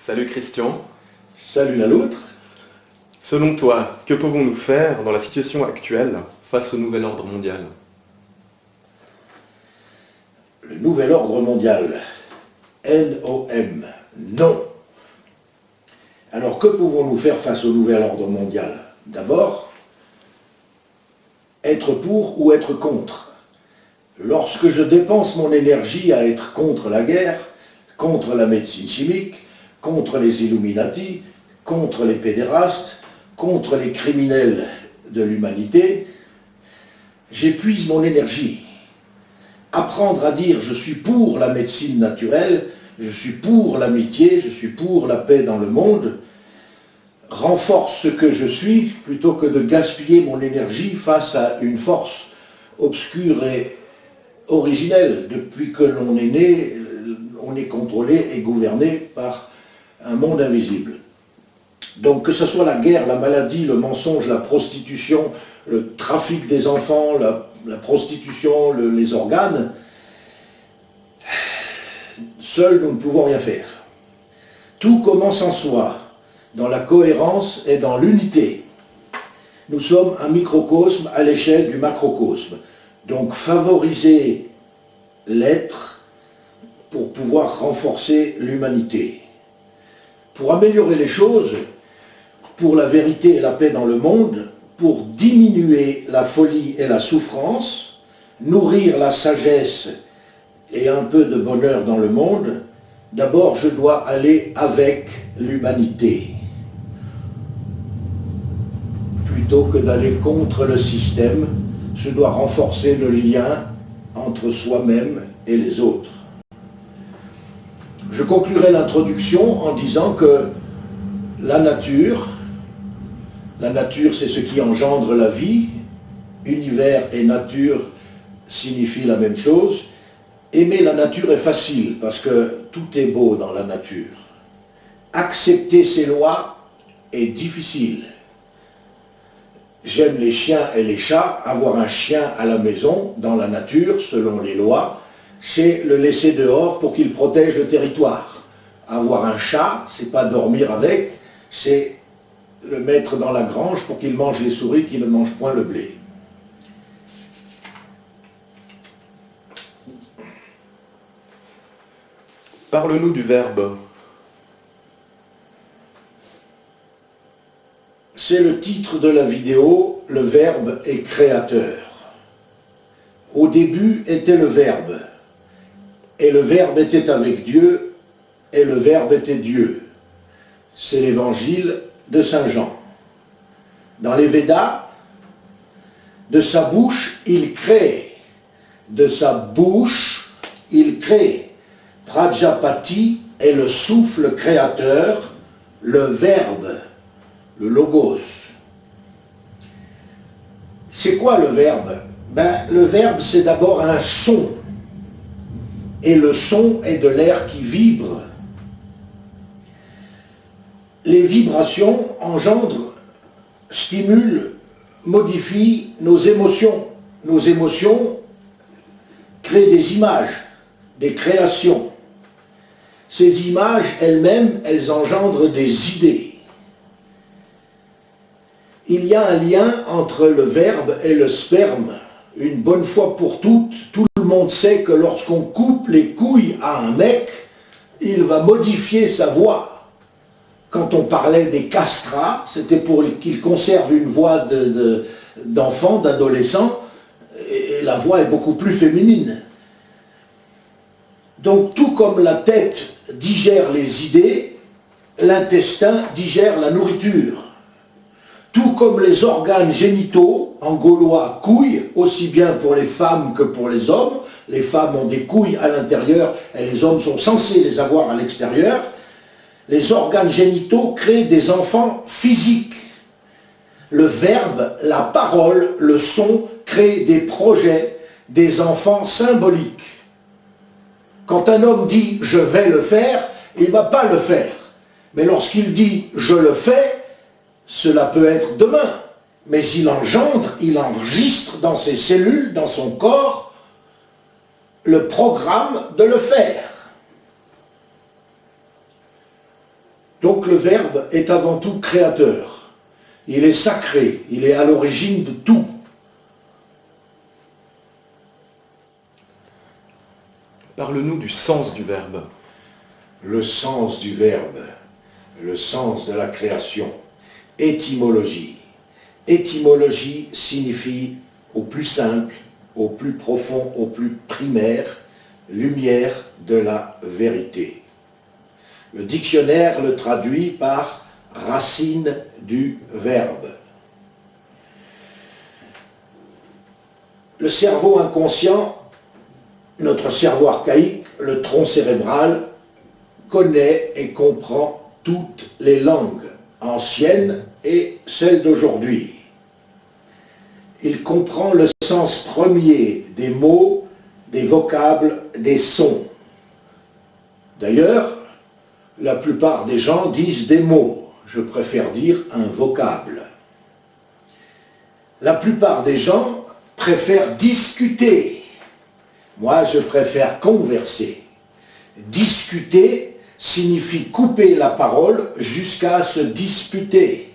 Salut Christian. Salut la loutre. Selon toi, que pouvons-nous faire dans la situation actuelle face au nouvel ordre mondial? Le nouvel ordre mondial, NOM, non. Alors que pouvons-nous faire face au nouvel ordre mondial? D'abord, être pour ou être contre. Lorsque je dépense mon énergie à être contre la guerre, contre la médecine chimique, contre les Illuminati, contre les pédérastes, contre les criminels de l'humanité, j'épuise mon énergie. Apprendre à dire je suis pour la médecine naturelle, je suis pour l'amitié, je suis pour la paix dans le monde, renforce ce que je suis plutôt que de gaspiller mon énergie face à une force obscure et originelle. Depuis que l'on est né, on est contrôlé et gouverné par un monde invisible. Donc que ce soit la guerre, la maladie, le mensonge, la prostitution, le trafic des enfants, la prostitution, les organes, seuls nous ne pouvons rien faire. Tout commence en soi, dans la cohérence et dans l'unité. Nous sommes un microcosme à l'échelle du macrocosme. Donc favoriser l'être pour pouvoir renforcer l'humanité. Pour améliorer les choses, pour la vérité et la paix dans le monde, pour diminuer la folie et la souffrance, nourrir la sagesse et un peu de bonheur dans le monde, d'abord je dois aller avec l'humanité, plutôt que d'aller contre le système. Je dois renforcer le lien entre soi-même et les autres. Je conclurai l'introduction en disant que la nature c'est ce qui engendre la vie, univers et nature signifient la même chose. Aimer la nature est facile parce que tout est beau dans la nature. Accepter ses lois est difficile. J'aime les chiens et les chats. Avoir un chien à la maison, dans la nature, selon les lois, c'est le laisser dehors pour qu'il protège le territoire. Avoir un chat, c'est pas dormir avec, c'est le mettre dans la grange pour qu'il mange les souris qui ne mangent point le blé. Parle-nous du verbe. C'est le titre de la vidéo, le verbe est créateur. Au début était le verbe, et le verbe était avec Dieu, et le verbe était Dieu. C'est l'évangile de Saint Jean. Dans les Védas, de sa bouche il crée, de sa bouche il crée. Prajapati est le souffle créateur, le verbe, le logos. C'est quoi le verbe? Le verbe c'est d'abord un son, et le son est de l'air qui vibre. Les vibrations engendrent, stimulent, modifient nos émotions. Nos émotions créent des images, des créations. Ces images elles-mêmes, elles engendrent des idées. Il y a un lien entre le verbe et le sperme. Une bonne fois pour toutes, tout le monde sait que lorsqu'on coupe les couilles à un mec, il va modifier sa voix. Quand on parlait des castrats, c'était pour qu'il conserve une voix d'enfant, d'adolescent, et la voix est beaucoup plus féminine. Donc tout comme la tête digère les idées, l'intestin digère la nourriture. Tout comme les organes génitaux, en gaulois couilles, aussi bien pour les femmes que pour les hommes, les femmes ont des couilles à l'intérieur et les hommes sont censés les avoir à l'extérieur, les organes génitaux créent des enfants physiques. Le verbe, la parole, le son créent des projets, des enfants symboliques. Quand un homme dit « je vais le faire », il ne va pas le faire. Mais lorsqu'il dit « je le fais », cela peut être demain. Mais il engendre, il enregistre dans ses cellules, dans son corps, le programme de le faire. Donc le Verbe est avant tout créateur. Il est sacré, il est à l'origine de tout. Parle-nous du sens du Verbe. Le sens du Verbe, le sens de la création. Étymologie. Étymologie signifie au plus simple, au plus profond, au plus primaire, lumière de la vérité. Le dictionnaire le traduit par racine du verbe. Le cerveau inconscient, notre cerveau archaïque, le tronc cérébral, connaît et comprend toutes les langues anciennes et celles d'aujourd'hui. Il comprend le sens premier des mots, des vocables, des sons. D'ailleurs, la plupart des gens disent des mots. Je préfère dire un vocable. La plupart des gens préfèrent discuter. Moi, je préfère converser. Discuter signifie couper la parole jusqu'à se disputer.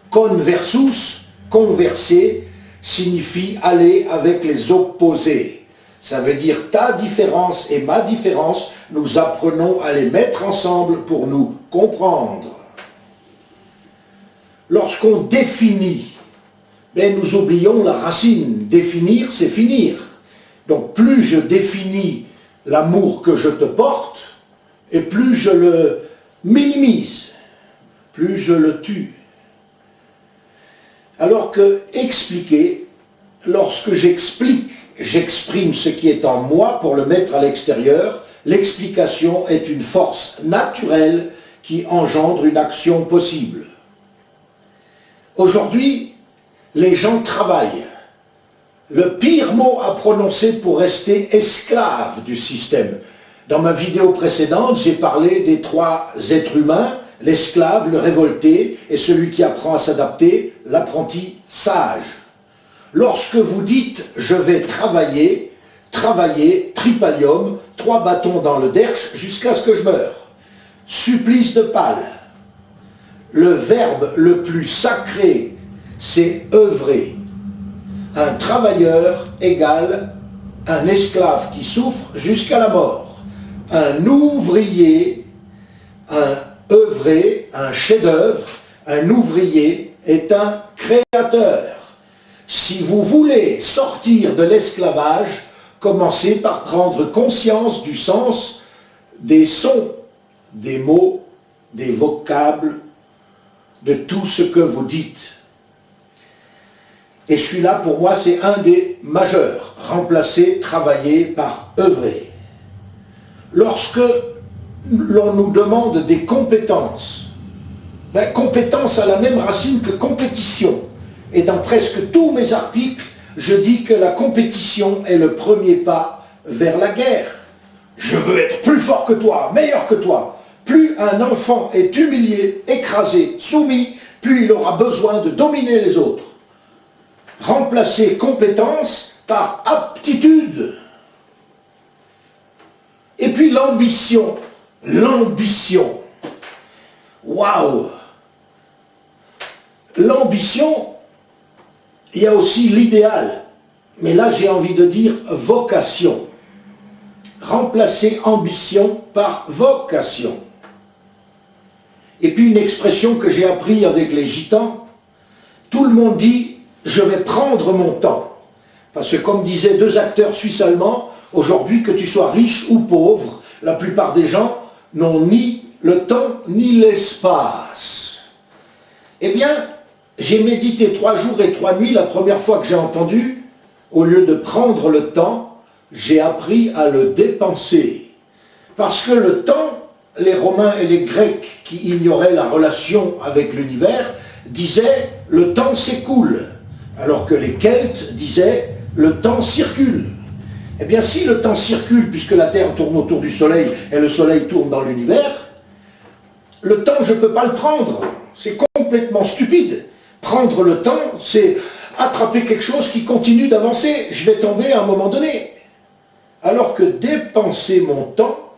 Conversus, converser, signifie aller avec les opposés. Ça veut dire ta différence et ma différence, nous apprenons à les mettre ensemble pour nous comprendre. Lorsqu'on définit, nous oublions la racine. Définir, c'est finir. Donc plus je définis l'amour que je te porte, et plus je le minimise, plus je le tue. Alors que expliquer, lorsque j'exprime ce qui est en moi pour le mettre à l'extérieur, l'explication est une force naturelle qui engendre une action possible. Aujourd'hui, les gens travaillent. Le pire mot à prononcer pour rester esclave du système. Dans ma vidéo précédente, j'ai parlé des trois êtres humains, l'esclave, le révolté et celui qui apprend à s'adapter, l'apprenti sage. Lorsque vous dites « je vais travailler », tripalium, 3 bâtons dans le derche jusqu'à ce que je meure. Supplice de Pâle. Le verbe le plus sacré, c'est œuvrer. Un travailleur égale un esclave qui souffre jusqu'à la mort. Un ouvrier, un œuvrer, un chef-d'œuvre, un ouvrier est un créateur. Si vous voulez sortir de l'esclavage, commencez par prendre conscience du sens des sons, des mots, des vocables, de tout ce que vous dites. Et celui-là, pour moi, c'est un des majeurs. Remplacer, travailler par œuvrer. Lorsque l'on nous demande des compétences, compétence a la même racine que compétition. Et dans presque tous mes articles, je dis que la compétition est le premier pas vers la guerre. Je veux être plus fort que toi, meilleur que toi. Plus un enfant est humilié, écrasé, soumis, plus il aura besoin de dominer les autres. Remplacer compétence par aptitude. Et puis l'ambition. L'ambition. Waouh! L'ambition, il y a aussi l'idéal. Mais là, j'ai envie de dire vocation. Remplacer ambition par vocation. Et puis une expression que j'ai appris avec les gitans, tout le monde dit « je vais prendre mon temps ». Parce que comme disaient 2 acteurs suisses-allemands, aujourd'hui que tu sois riche ou pauvre, la plupart des gens n'ont ni le temps ni l'espace. Eh bien, j'ai médité 3 jours et 3 nuits la première fois que j'ai entendu, au lieu de prendre le temps, j'ai appris à le dépenser. Parce que le temps, les Romains et les Grecs qui ignoraient la relation avec l'univers, disaient « le temps s'écoule », alors que les Celtes disaient « le temps circule ». Eh bien, si le temps circule, puisque la Terre tourne autour du Soleil et le Soleil tourne dans l'univers, le temps, je ne peux pas le prendre. C'est complètement stupide. Prendre le temps, c'est attraper quelque chose qui continue d'avancer. Je vais tomber à un moment donné. Alors que dépenser mon temps,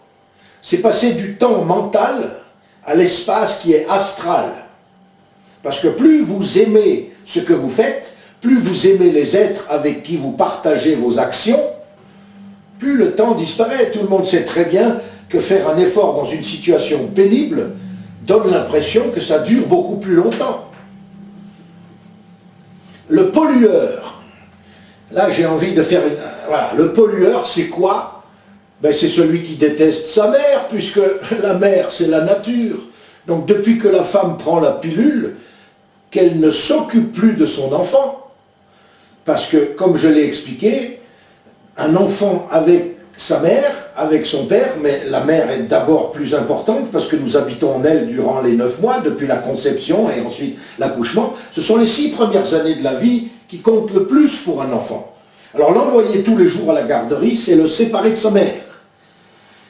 c'est passer du temps mental à l'espace qui est astral. Parce que plus vous aimez ce que vous faites, plus vous aimez les êtres avec qui vous partagez vos actions, plus le temps disparaît. Tout le monde sait très bien que faire un effort dans une situation pénible donne l'impression que ça dure beaucoup plus longtemps. Le pollueur, là j'ai envie de faire une... Voilà, le pollueur c'est quoi? Ben, c'est celui qui déteste sa mère, puisque la mère c'est la nature. Donc depuis que la femme prend la pilule, qu'elle ne s'occupe plus de son enfant, parce que comme je l'ai expliqué, un enfant avec sa mère, avec son père, mais la mère est d'abord plus importante parce que nous habitons en elle durant les 9 mois, depuis la conception et ensuite l'accouchement. Ce sont les 6 premières années de la vie qui comptent le plus pour un enfant. Alors l'envoyer tous les jours à la garderie, c'est le séparer de sa mère.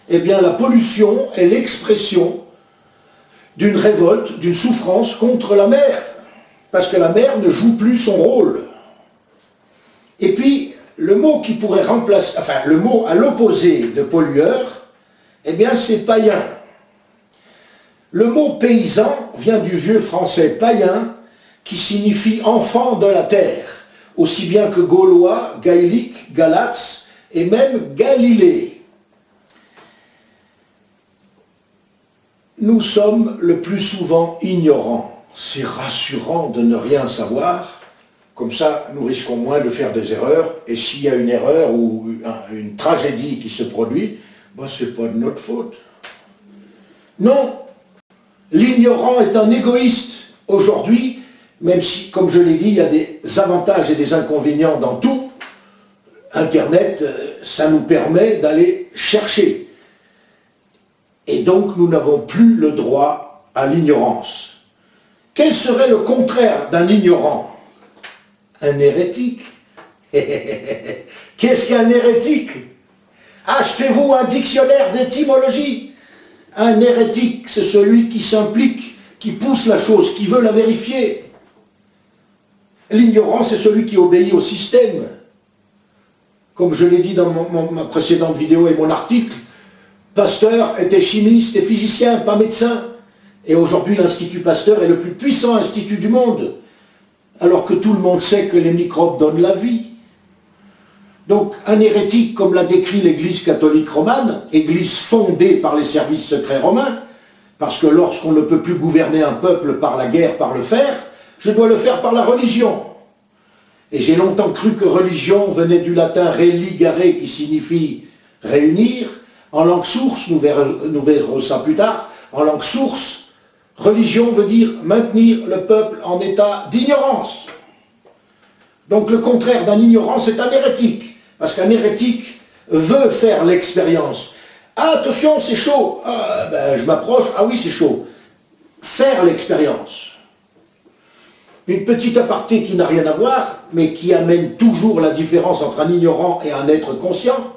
Eh bien la pollution est l'expression d'une révolte, d'une souffrance contre la mère, parce que la mère ne joue plus son rôle. Et puis, le mot qui pourrait remplacer, enfin, le mot à l'opposé de pollueur, eh bien, c'est païen. Le mot paysan vient du vieux français païen, qui signifie enfant de la terre, aussi bien que gaulois, gaélique, galates, et même Galilée. Nous sommes le plus souvent ignorants. C'est rassurant de ne rien savoir. Comme ça, nous risquons moins de faire des erreurs. Et s'il y a une erreur ou une tragédie qui se produit, ben, ce n'est pas de notre faute. Non, l'ignorant est un égoïste. Aujourd'hui, même si, comme je l'ai dit, il y a des avantages et des inconvénients dans tout, Internet, ça nous permet d'aller chercher. Et donc, nous n'avons plus le droit à l'ignorance. Quel serait le contraire d'un ignorant ? Un hérétique. Qu'est-ce qu'un hérétique? Achetez-vous un dictionnaire d'étymologie. Un hérétique, c'est celui qui s'implique, qui pousse la chose, qui veut la vérifier. L'ignorant, c'est celui qui obéit au système. Comme je l'ai dit dans ma précédente vidéo et mon article, Pasteur était chimiste et physicien, pas médecin. Et aujourd'hui, l'Institut Pasteur est le plus puissant institut du monde. Alors que tout le monde sait que les microbes donnent la vie. Donc, un hérétique, comme l'a décrit l'Église catholique romane, église fondée par les services secrets romains, parce que lorsqu'on ne peut plus gouverner un peuple par la guerre, par le fer, je dois le faire par la religion. Et j'ai longtemps cru que religion venait du latin religare, qui signifie réunir. En langue source, nous verrons ça plus tard, en langue source, religion veut dire maintenir le peuple en état d'ignorance. Donc le contraire d'un ignorant, c'est un hérétique. Parce qu'un hérétique veut faire l'expérience. Ah, attention, c'est chaud. Ah, ben, je m'approche. Ah oui, c'est chaud. Faire l'expérience. Une petite aparté qui n'a rien à voir, mais qui amène toujours la différence entre un ignorant et un être conscient.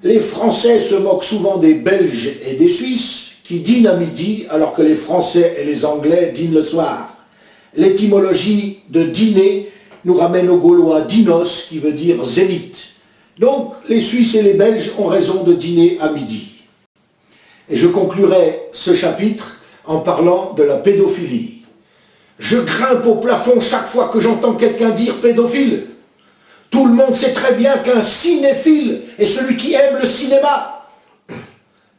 Les Français se moquent souvent des Belges et des Suisses, qui dînent à midi, alors que les Français et les Anglais dînent le soir. L'étymologie de dîner nous ramène au gaulois dinos, qui veut dire zénith. Donc, les Suisses et les Belges ont raison de dîner à midi. Et je conclurai ce chapitre en parlant de la pédophilie. Je grimpe au plafond chaque fois que j'entends quelqu'un dire pédophile. Tout le monde sait très bien qu'un cinéphile est celui qui aime le cinéma.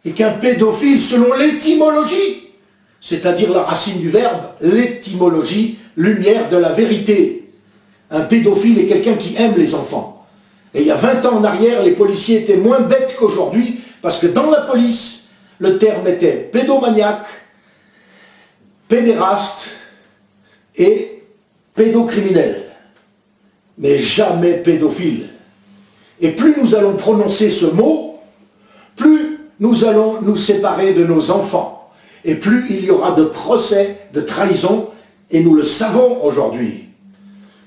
Et qu'un pédophile, selon l'étymologie, c'est-à-dire la racine du verbe, l'étymologie, lumière de la vérité. Un pédophile est quelqu'un qui aime les enfants. Et il y a 20 ans en arrière, les policiers étaient moins bêtes qu'aujourd'hui, parce que dans la police, le terme était pédomaniaque, pédéraste et pédocriminel. Mais jamais pédophile. Et plus nous allons prononcer ce mot, plus nous allons nous séparer de nos enfants. Et plus il y aura de procès, de trahison, et nous le savons aujourd'hui.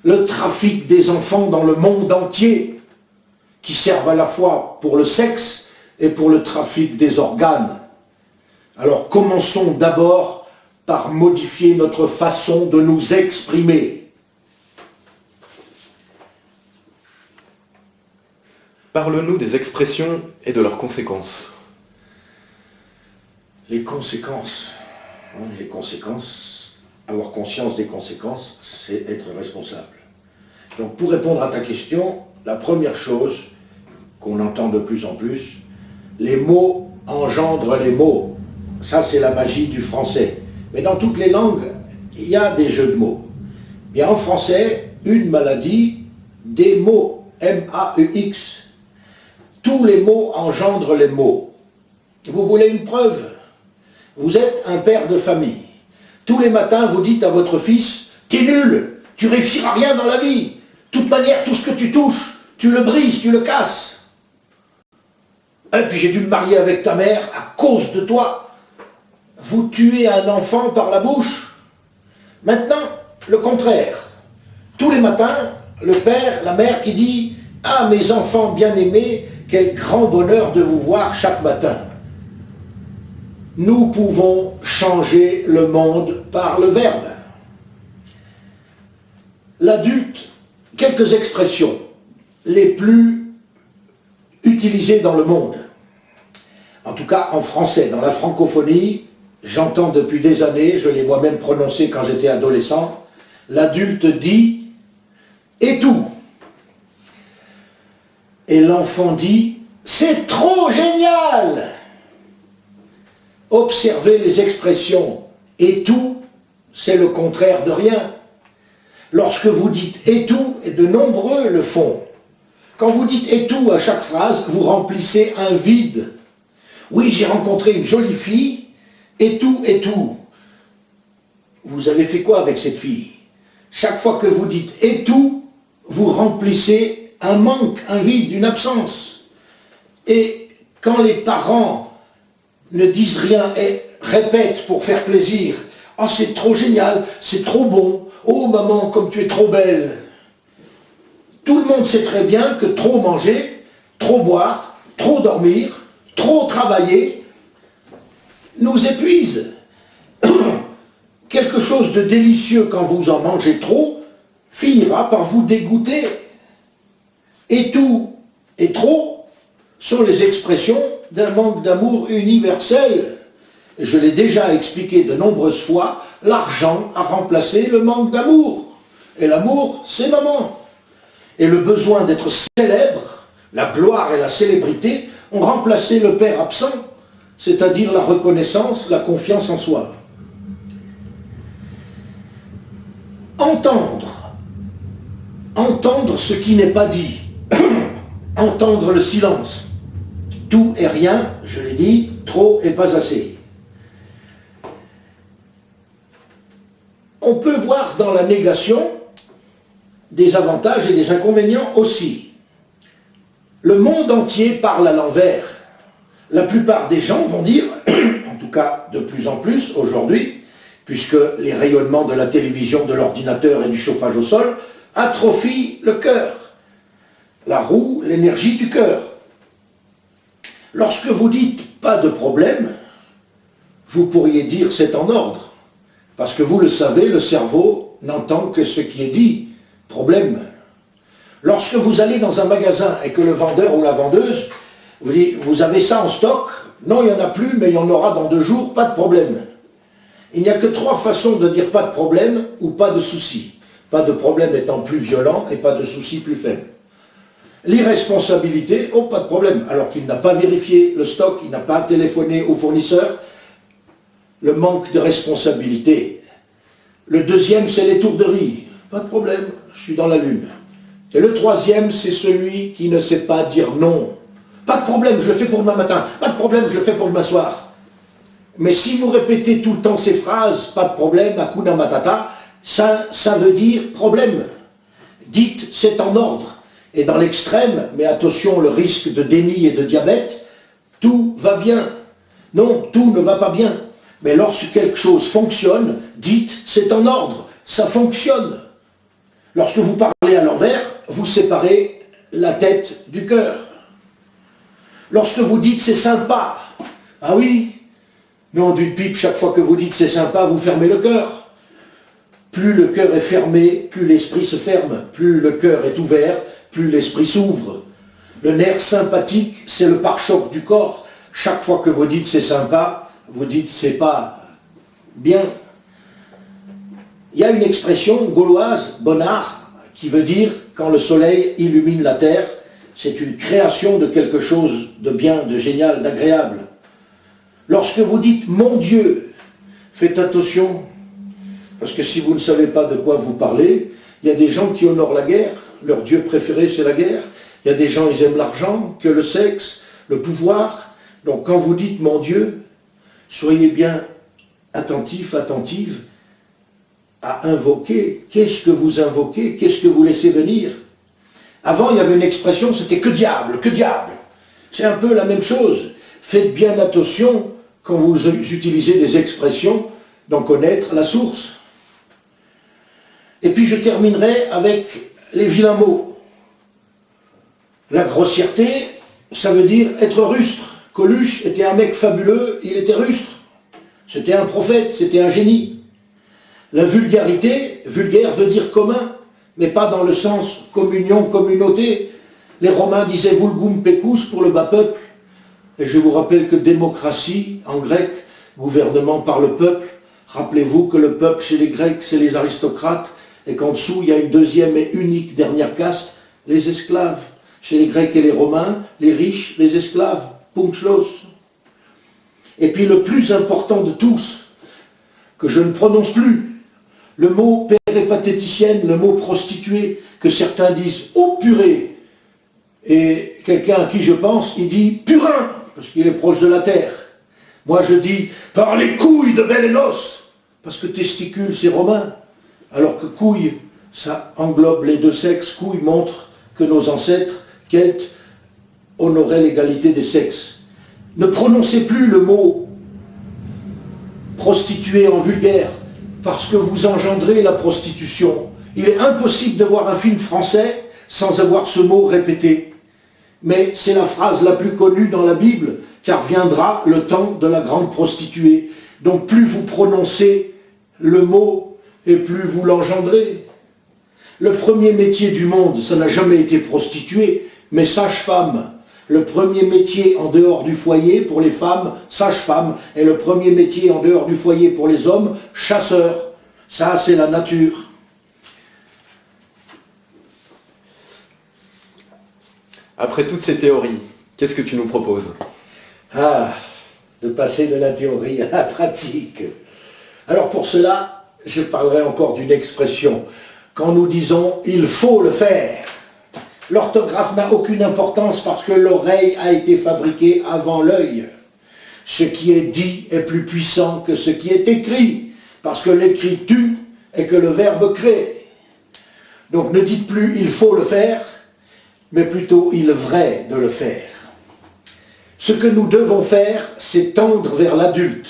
Le trafic des enfants dans le monde entier, qui servent à la fois pour le sexe et pour le trafic des organes. Alors commençons d'abord par modifier notre façon de nous exprimer. Parle-nous des expressions et de leurs conséquences. Les conséquences. Les conséquences, avoir conscience des conséquences, c'est être responsable. Donc pour répondre à ta question, la première chose qu'on entend de plus en plus, les mots engendrent les mots. Ça, c'est la magie du français. Mais dans toutes les langues, il y a des jeux de mots. Bien en français, une maladie, des mots, M-A-U-X. Tous les mots engendrent les mots. Vous voulez une preuve? Vous êtes un père de famille. Tous les matins, vous dites à votre fils, « T'es nul, tu réussiras rien dans la vie. De toute manière, tout ce que tu touches, tu le brises, tu le casses. Et puis j'ai dû me marier avec ta mère à cause de toi. » Vous tuez un enfant par la bouche. Maintenant, le contraire. Tous les matins, le père, la mère qui dit « Ah, mes enfants bien-aimés, quel grand bonheur de vous voir chaque matin. » Nous pouvons changer le monde par le verbe. L'adulte, quelques expressions les plus utilisées dans le monde. En tout cas, en français, dans la francophonie, j'entends depuis des années, je l'ai moi-même prononcé quand j'étais adolescent, l'adulte dit « et tout ». Et l'enfant dit « c'est trop génial ». Observez les expressions « et tout », c'est le contraire de rien. Lorsque vous dites « et tout », et de nombreux le font. Quand vous dites « et tout » à chaque phrase, vous remplissez un vide. Oui, j'ai rencontré une jolie fille, et tout, et tout. Vous avez fait quoi avec cette fille? Chaque fois que vous dites « et tout », vous remplissez un manque, un vide, une absence. Et quand les parents ne disent rien et répètent pour faire plaisir, « Oh, c'est trop génial, c'est trop bon, oh maman, comme tu es trop belle !» Tout le monde sait très bien que trop manger, trop boire, trop dormir, trop travailler nous épuise. Quelque chose de délicieux quand vous en mangez trop finira par vous dégoûter. Et tout et trop sont les expressions d'un manque d'amour universel. Je l'ai déjà expliqué de nombreuses fois, l'argent a remplacé le manque d'amour. Et l'amour, c'est maman. Et le besoin d'être célèbre, la gloire et la célébrité ont remplacé le père absent, c'est-à-dire la reconnaissance, la confiance en soi. Entendre ce qui n'est pas dit, entendre le silence. Tout et rien, je l'ai dit, trop et pas assez. On peut voir dans la négation des avantages et des inconvénients aussi. Le monde entier parle à l'envers. La plupart des gens vont dire, en tout cas de plus en plus aujourd'hui, puisque les rayonnements de la télévision, de l'ordinateur et du chauffage au sol atrophient le cœur, la roue, l'énergie du cœur. Lorsque vous dites « pas de problème », vous pourriez dire « c'est en ordre », parce que vous le savez, le cerveau n'entend que ce qui est dit, problème. Lorsque vous allez dans un magasin et que le vendeur ou la vendeuse vous dit « vous avez ça en stock ?» Non, il n'y en a plus, mais il y en aura dans 2 jours, pas de problème. Il n'y a que 3 façons de dire « pas de problème » ou « pas de souci ». Pas de problème étant plus violent et pas de souci plus faible. L'irresponsabilité, oh pas de problème, alors qu'il n'a pas vérifié le stock, il n'a pas téléphoné au fournisseur. Le manque de responsabilité. Le deuxième, c'est l'étourderie. Pas de problème, je suis dans la lune. Et le troisième, c'est celui qui ne sait pas dire non. Pas de problème, je le fais pour demain matin. Pas de problème, je le fais pour demain soir. Mais si vous répétez tout le temps ces phrases, pas de problème, Hakuna Matata, ça veut dire problème. Dites, c'est en ordre. Et dans l'extrême, mais attention, le risque de déni et de diabète, tout va bien. Non, tout ne va pas bien. Mais lorsque quelque chose fonctionne, dites, c'est en ordre, ça fonctionne. Lorsque vous parlez à l'envers, vous séparez la tête du cœur. Lorsque vous dites, c'est sympa, ah oui, non, d'une pipe, chaque fois que vous dites, c'est sympa, vous fermez le cœur. Plus le cœur est fermé, plus l'esprit se ferme. Plus le cœur est ouvert, plus l'esprit s'ouvre. Le nerf sympathique, c'est le pare-choc du corps. Chaque fois que vous dites c'est sympa, vous dites c'est pas bien. Il y a une expression gauloise, bonnard, qui veut dire quand le soleil illumine la terre, c'est une création de quelque chose de bien, de génial, d'agréable. Lorsque vous dites mon Dieu, faites attention, parce que si vous ne savez pas de quoi vous parlez, il y a des gens qui honorent la guerre, leur Dieu préféré c'est la guerre, il y a des gens ils aiment l'argent, que le sexe, le pouvoir. Donc quand vous dites mon Dieu, soyez bien attentifs, attentives à invoquer. Qu'est-ce que vous invoquez? Qu'est-ce que vous laissez venir? Avant, il y avait une expression, c'était que diable, que diable. C'est un peu la même chose. Faites bien attention, quand vous utilisez des expressions, d'en connaître la source. Et puis je terminerai avec les vilains mots. La grossièreté, ça veut dire être rustre. Coluche était un mec fabuleux, il était rustre. C'était un prophète, c'était un génie. La vulgarité, vulgaire veut dire commun, mais pas dans le sens communion, communauté. Les Romains disaient vulgum pecus pour le bas peuple. Et je vous rappelle que démocratie, en grec, gouvernement par le peuple. Rappelez-vous que le peuple chez les Grecs, c'est les aristocrates, et qu'en dessous, il y a une deuxième et unique dernière caste, les esclaves. Chez les Grecs et les Romains, les riches, les esclaves. Punkt Schluss. Et puis le plus important de tous, que je ne prononce plus, le mot péripatéticienne, le mot prostituée, que certains disent « oh purée !» Et quelqu'un à qui je pense, il dit « purin !» parce qu'il est proche de la terre. Moi je dis « par les couilles de Bélénos !» parce que testicule c'est romain, alors que couille, ça englobe les deux sexes. Couille montre que nos ancêtres celtes honoraient l'égalité des sexes. Ne prononcez plus le mot prostituée en vulgaire, parce que vous engendrez la prostitution. Il est impossible de voir un film français sans avoir ce mot répété. Mais c'est la phrase la plus connue dans la Bible, car viendra le temps de la grande prostituée. Donc plus vous prononcez le mot, et plus vous l'engendrez. Le premier métier du monde, ça n'a jamais été prostituée, mais sage-femme. Le premier métier en dehors du foyer pour les femmes, sage-femme, et le premier métier en dehors du foyer pour les hommes, chasseur. Ça, c'est la nature. Après toutes ces théories, qu'est-ce que tu nous proposes? Ah, de passer de la théorie à la pratique. Alors pour cela, je parlerai encore d'une expression. Quand nous disons « il faut le faire », l'orthographe n'a aucune importance parce que l'oreille a été fabriquée avant l'œil. Ce qui est dit est plus puissant que ce qui est écrit, parce que l'écrit tue et que le verbe crée. Donc ne dites plus « il faut le faire », mais plutôt « il est vrai de le faire ». Ce que nous devons faire, c'est tendre vers l'adulte.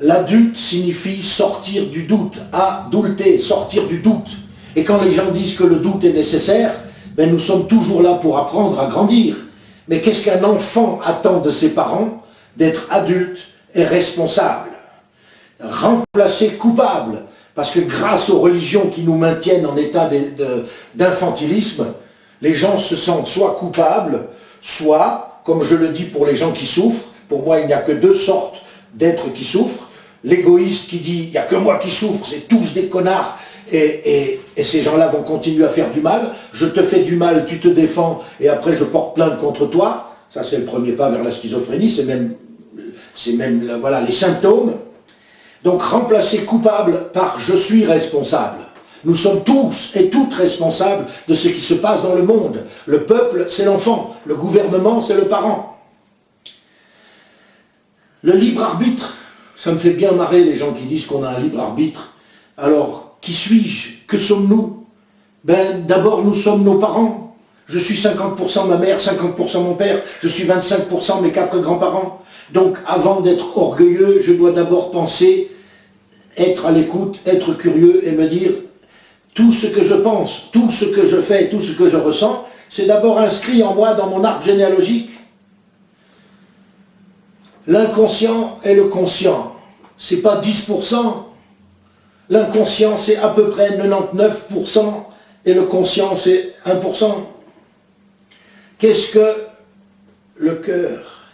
L'adulte signifie sortir du doute, adulter, sortir du doute. Et quand les gens disent que le doute est nécessaire, ben nous sommes toujours là pour apprendre à grandir. Mais qu'est-ce qu'un enfant attend de ses parents? D'être adulte et responsable. Remplacer coupable. Parce que grâce aux religions qui nous maintiennent en état d'infantilisme, les gens se sentent soit coupables, soit, comme je le dis pour les gens qui souffrent, pour moi il n'y a que deux sortes d'êtres qui souffrent. L'égoïste qui dit « il n'y a que moi qui souffre, c'est tous des connards » et ces gens-là vont continuer à faire du mal. Je te fais du mal, tu te défends et après je porte plainte contre toi. Ça c'est le premier pas vers la schizophrénie, c'est même voilà, les symptômes. Donc remplacer coupable par « je suis responsable ». Nous sommes tous et toutes responsables de ce qui se passe dans le monde. Le peuple, c'est l'enfant. Le gouvernement, c'est le parent. Le libre arbitre, ça me fait bien marrer les gens qui disent qu'on a un libre arbitre. Alors, qui suis-je? Que sommes-nous? Ben, d'abord, nous sommes nos parents. Je suis 50% ma mère, 50% mon père. Je suis 25% mes 4 grands-parents. Donc, avant d'être orgueilleux, je dois d'abord penser, être à l'écoute, être curieux et me dire tout ce que je pense, tout ce que je fais, tout ce que je ressens, c'est d'abord inscrit en moi dans mon arbre généalogique. L'inconscient et le conscient, c'est pas 10%. L'inconscient, c'est à peu près 99%, et le conscient, c'est 1%. Qu'est-ce que le cœur?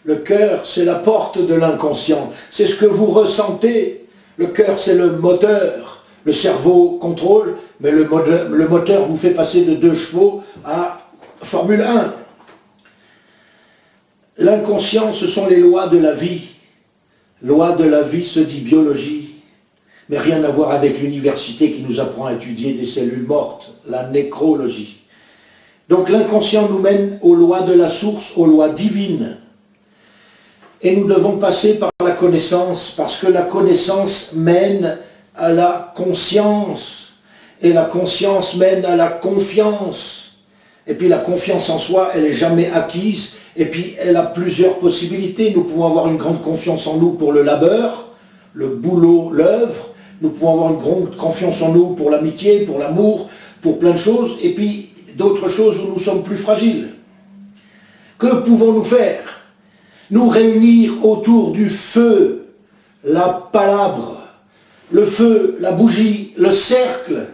Le cœur, c'est la porte de l'inconscient. C'est ce que vous ressentez. Le cœur, c'est le moteur. Le cerveau contrôle, mais le moteur vous fait passer de 2 chevaux à Formule 1. L'inconscient, ce sont les lois de la vie. Loi de la vie se dit biologie, mais rien à voir avec l'université qui nous apprend à étudier des cellules mortes, la nécrologie. Donc l'inconscient nous mène aux lois de la source, aux lois divines. Et nous devons passer par la connaissance, parce que la connaissance mène à la conscience, et la conscience mène à la confiance. Et puis la confiance en soi, elle n'est jamais acquise, et puis elle a plusieurs possibilités. Nous pouvons avoir une grande confiance en nous pour le labeur, le boulot, l'œuvre. Nous pouvons avoir une grande confiance en nous pour l'amitié, pour l'amour, pour plein de choses, et puis d'autres choses où nous sommes plus fragiles. Que pouvons-nous faire? Nous réunir autour du feu, la palabre, le feu, la bougie, le cercle.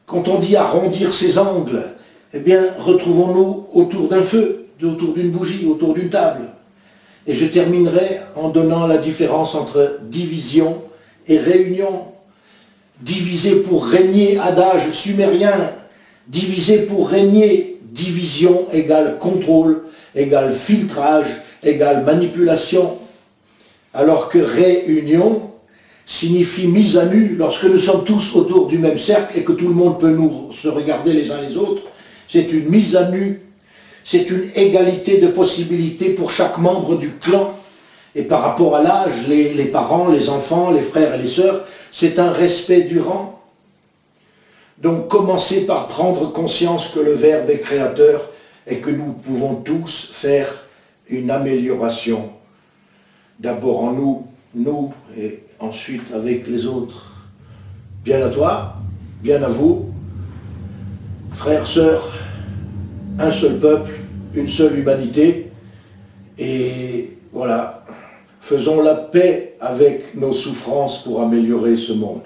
Quand on dit arrondir ses angles, eh bien, retrouvons-nous autour d'un feu, autour d'une bougie, autour d'une table. Et je terminerai en donnant la différence entre division et réunion. Diviser pour régner, adage sumérien. Diviser pour régner, division égale contrôle, égale filtrage, égale manipulation. Alors que réunion signifie mise à nu, lorsque nous sommes tous autour du même cercle et que tout le monde peut nous se regarder les uns les autres, c'est une mise à nu, c'est une égalité de possibilités pour chaque membre du clan. Et par rapport à l'âge, les parents, les enfants, les frères et les sœurs, c'est un respect du rang. Donc commencez par prendre conscience que le Verbe est créateur et que nous pouvons tous faire une amélioration. D'abord en nous et ensuite avec les autres. Bien à toi, bien à vous, frères, sœurs, un seul peuple, une seule humanité, et voilà, faisons la paix avec nos souffrances pour améliorer ce monde.